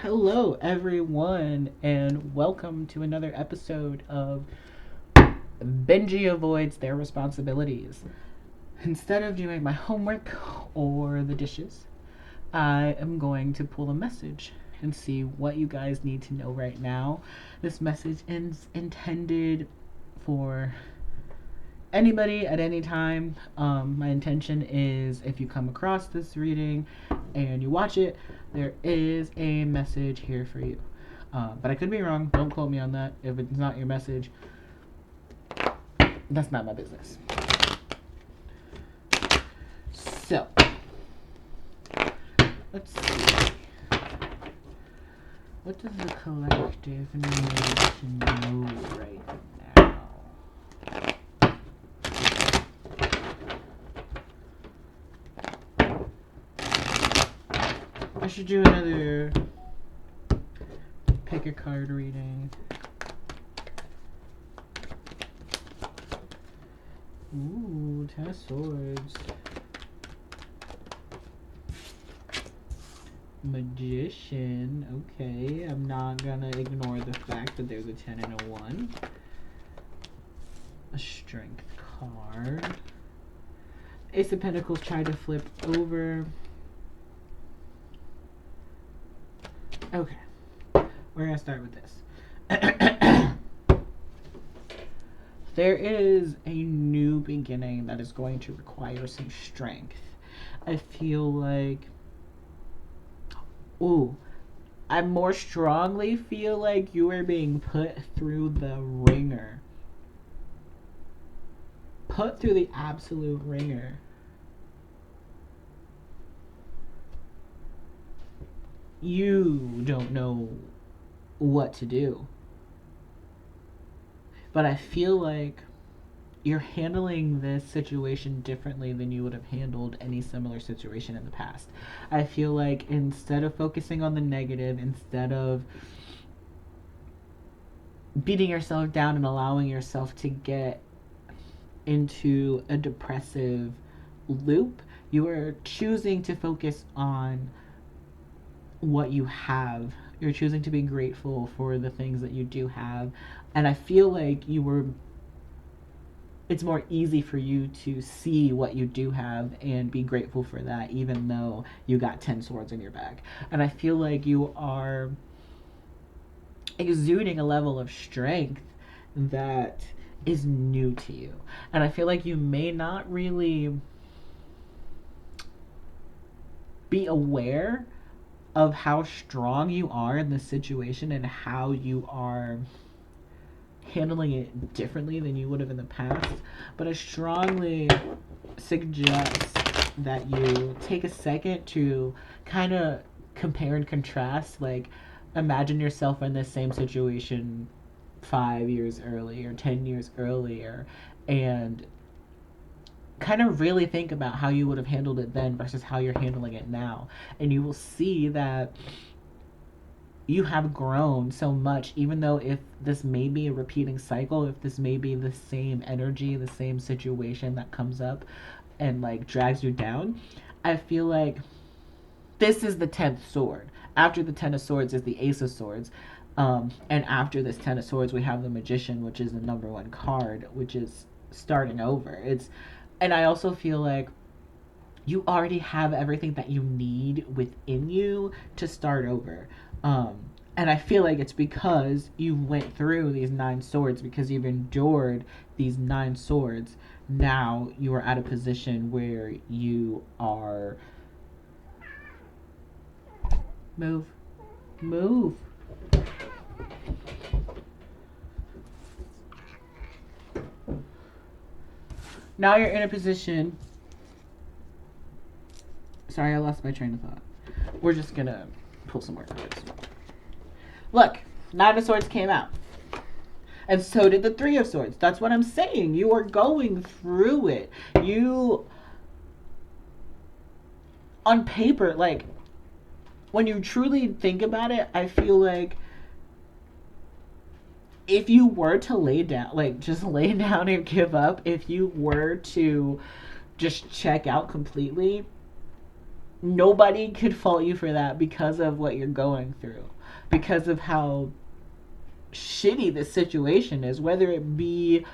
Hello, everyone, and welcome to another episode of Benji Avoids Their Responsibilities. Instead of doing my homework or the dishes, I am going to pull a message and see what you guys need to know right now. This message is intended for anybody at any time. My intention is if you come across this reading and you watch it, there is a message here for you. But I could be wrong. Don't quote me on that. If it's not your message, that's not my business. So, let's see. What does the collective need to know right now? I should do another pick a card reading. Ooh, Ten of Swords. Magician. Okay, I'm not gonna ignore the fact that there's a 10 and a 1. A Strength card. Ace of Pentacles tried to flip over. Okay, we're gonna start with this. There is a new beginning that is going to require some strength. I feel like, I more strongly feel like you are being put through the ringer. Put through the absolute ringer. You don't know what to do. But I feel like you're handling this situation differently than you would have handled any similar situation in the past. I feel like instead of focusing on the negative, instead of beating yourself down and allowing yourself to get into a depressive loop, you are choosing to focus on what you have. You're choosing to be grateful for the things that you do have. And I feel like it's more easy for you to see what you do have and be grateful for that, even though you got 10 swords in your bag. And I feel like you are exuding a level of strength that is new to you. And I feel like you may not really be aware of how strong you are in this situation and how you are handling it differently than you would have in the past. But I strongly suggest that you take a second to kind of compare and contrast. Like, imagine yourself in the same situation 5 years earlier, 10 years earlier, and kind of really think about how you would have handled it then versus how you're handling it now. And you will see that you have grown so much, even though if this may be a repeating cycle, if this may be the same energy, the same situation that comes up and like drags you down. I feel like this is the 10th sword. After the 10 of swords is the Ace of Swords. And after this 10 of swords, we have the Magician, which is the number 1 card, which is starting over. And I also feel like you already have everything that you need within you to start over. And I feel like it's because you went through these 9 swords, because you've endured these 9 swords. Now you are at a position where you are... Move. Now you're in a position... Sorry, I lost my train of thought. We're just gonna pull some more cards. Look, 9 of Swords came out. And so did the 3 of Swords. That's what I'm saying. You are going through it. You, on paper, like, when you truly think about it, I feel like if you were to lay down, like, just lay down and give up, if you were to just check out completely, nobody could fault you for that because of what you're going through, because of how shitty this situation is, whether it be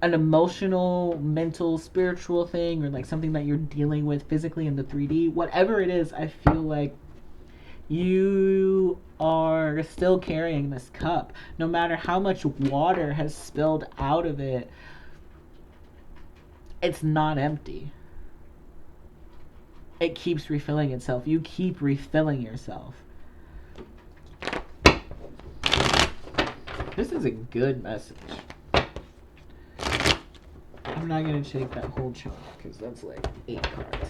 an emotional, mental, spiritual thing, or like something that you're dealing with physically in the 3D, whatever it is. I feel like you are still carrying this cup. No matter how much water has spilled out of it, it's not empty. It keeps refilling itself. You keep refilling yourself. This is a good message. I'm not going to take that whole chunk because that's like 8 cards.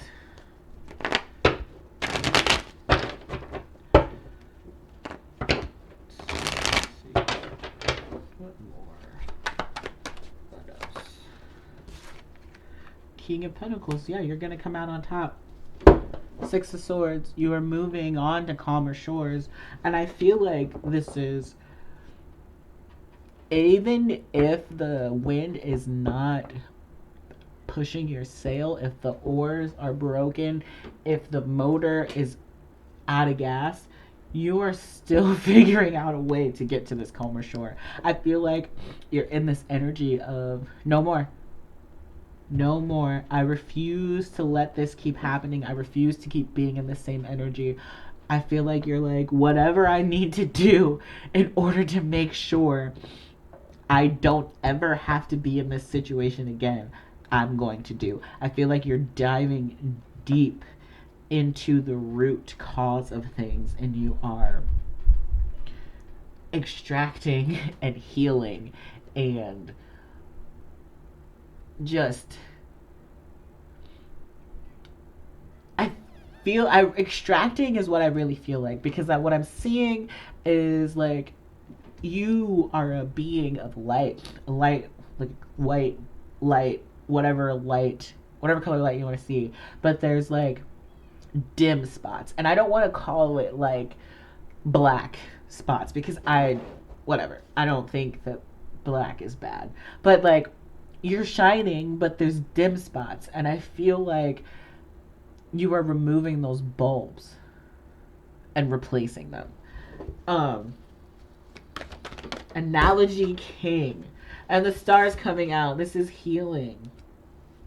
King of Pentacles, yeah, you're gonna come out on top. 6 of Swords, you are moving on to calmer shores, and I feel like this is, even if the wind is not pushing your sail, if the oars are broken, if the motor is out of gas, you are still figuring out a way to get to this calmer shore. I feel like you're in this energy of no more. No more. I refuse to let this keep happening. I refuse to keep being in the same energy. I feel like you're like, whatever I need to do in order to make sure I don't ever have to be in this situation again, I'm going to do. I feel like you're diving deep into the root cause of things, and you are extracting and healing and just, extracting is what I really feel like, because what I'm seeing is like you are a being of light, like white light, whatever color light you want to see, but there's like dim spots, and I don't want to call it like black spots because I don't think that black is bad, but like you're shining, but there's dim spots, and I feel like you are removing those bulbs and replacing them. Analogy King, and the stars coming out. This is healing.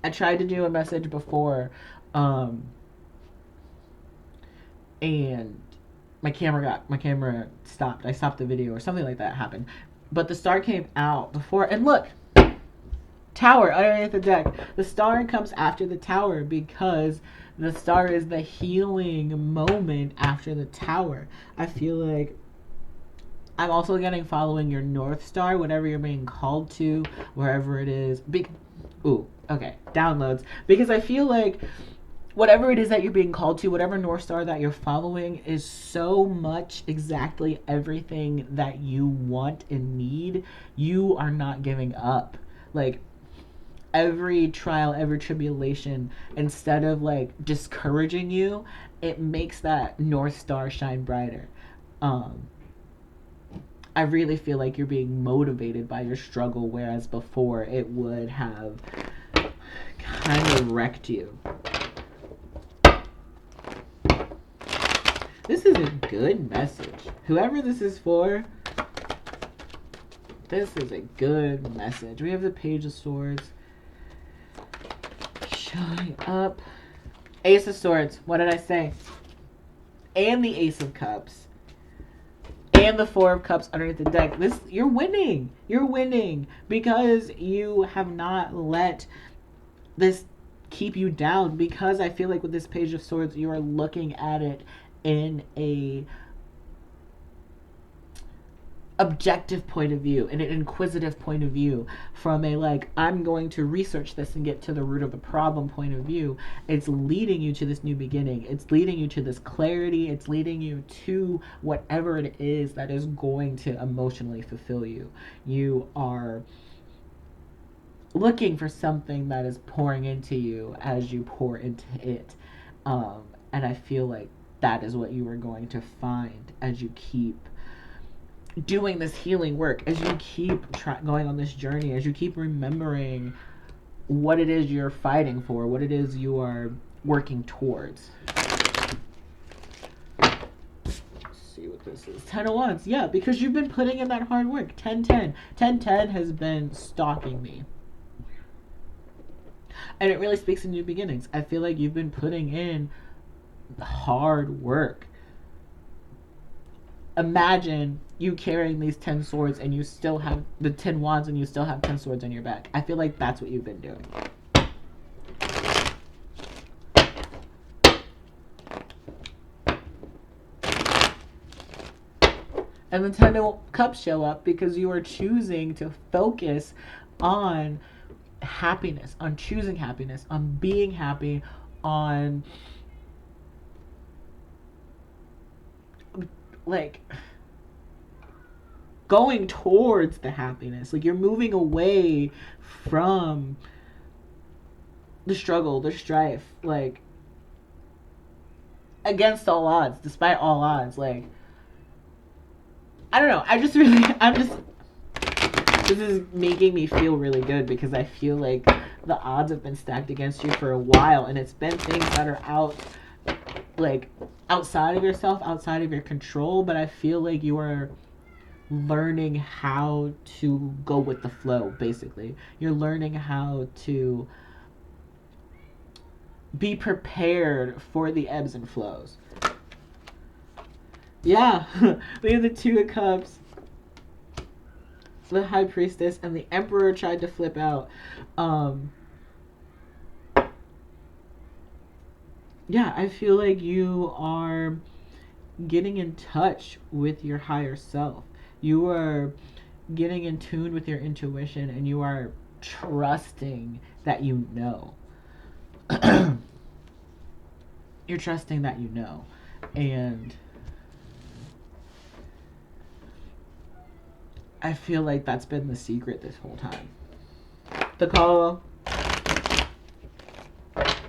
I tried to do a message before, and my camera stopped. I stopped the video or something like that happened, but the star came out before, and look, Tower underneath the deck. The star comes after the Tower because the star is the healing moment after the Tower. I feel like I'm also getting following your North Star, whatever you're being called to, wherever it is. Downloads. Because I feel like whatever it is that you're being called to, whatever North Star that you're following, is so much exactly everything that you want and need. You are not giving up. Like, every trial, every tribulation, instead of like discouraging you, it makes that North Star shine brighter. I really feel like you're being motivated by your struggle, whereas before it would have kind of wrecked you. This is a good message. Whoever this is for, this is a good message. We have the Page of Swords showing up. Ace of Swords. What did I say? And the Ace of Cups. And the Four of Cups underneath the deck. You're winning. You're winning because you have not let this keep you down. Because I feel like with this Page of Swords, you are looking at it in a objective point of view, in an inquisitive point of view, from a like, I'm going to research this and get to the root of the problem point of view. It's leading you to this new beginning. It's leading you to this clarity. It's leading you to whatever it is that is going to emotionally fulfill you. You are looking for something that is pouring into you as you pour into it. And I feel like that is what you are going to find as you keep doing this healing work, as you keep going on this journey, as you keep remembering what it is you're fighting for, what it is you are working towards. See what this is. 10 of Wands. Yeah, because you've been putting in that hard work. 10-10. 10-10 has been stalking me. And it really speaks to new beginnings. I feel like you've been putting in hard work. Imagine you carrying these 10 swords and you still have the 10 wands and you still have 10 swords on your back. I feel like that's what you've been doing. And the 10 of cups show up because you are choosing to focus on happiness, on choosing happiness, on being happy, on like going towards the happiness. Like you're moving away from the struggle, the strife, like against all odds, despite all odds. Like I don't know. This is making me feel really good because I feel like the odds have been stacked against you for a while, and it's been things that are outside of yourself, outside of your control, but I feel like you are learning how to go with the flow, basically. You're learning how to be prepared for the ebbs and flows. Yeah, we have the 2 of Cups, the High Priestess, and the Emperor tried to flip out. Yeah, I feel like you are getting in touch with your higher self. You are getting in tune with your intuition, and you are trusting that you know. You're trusting that you know. And I feel like that's been the secret this whole time. The call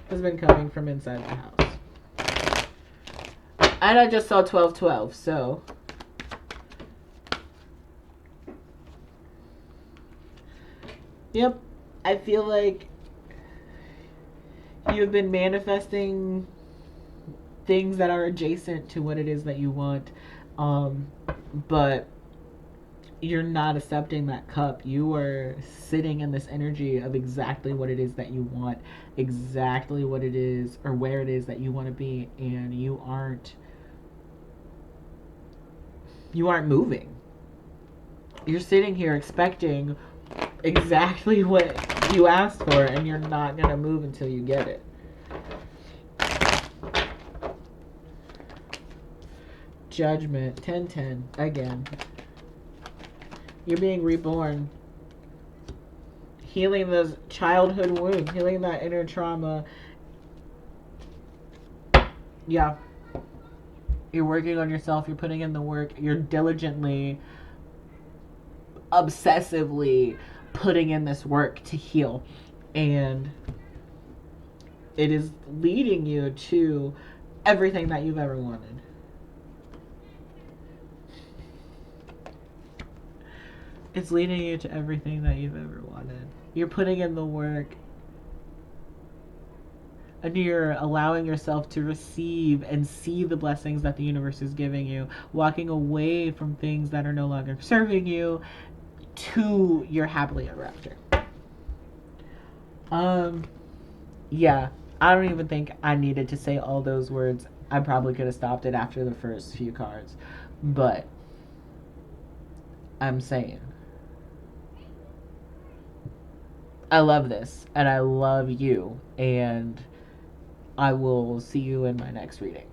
has been coming from inside the house. And I just saw 12-12, so yep. I feel like you've been manifesting things that are adjacent to what it is that you want. But you're not accepting that cup. You are sitting in this energy of exactly what it is that you want, exactly what it is or where it is that you want to be, and you aren't moving. You're sitting here expecting exactly what you asked for, and you're not going to move until you get it. Judgment. 10-10 again. You're being reborn. Healing those childhood wounds. Healing that inner trauma. Yeah. You're working on yourself. You're putting in the work. You're diligently, obsessively putting in this work to heal. And it is leading you to everything that you've ever wanted. It's leading you to everything that you've ever wanted. You're putting in the work. And you're allowing yourself to receive and see the blessings that the universe is giving you. Walking away from things that are no longer serving you to your happily ever after. Yeah. I don't even think I needed to say all those words. I probably could have stopped it after the first few cards. But I'm saying I love this, and I love you, and I will see you in my next reading.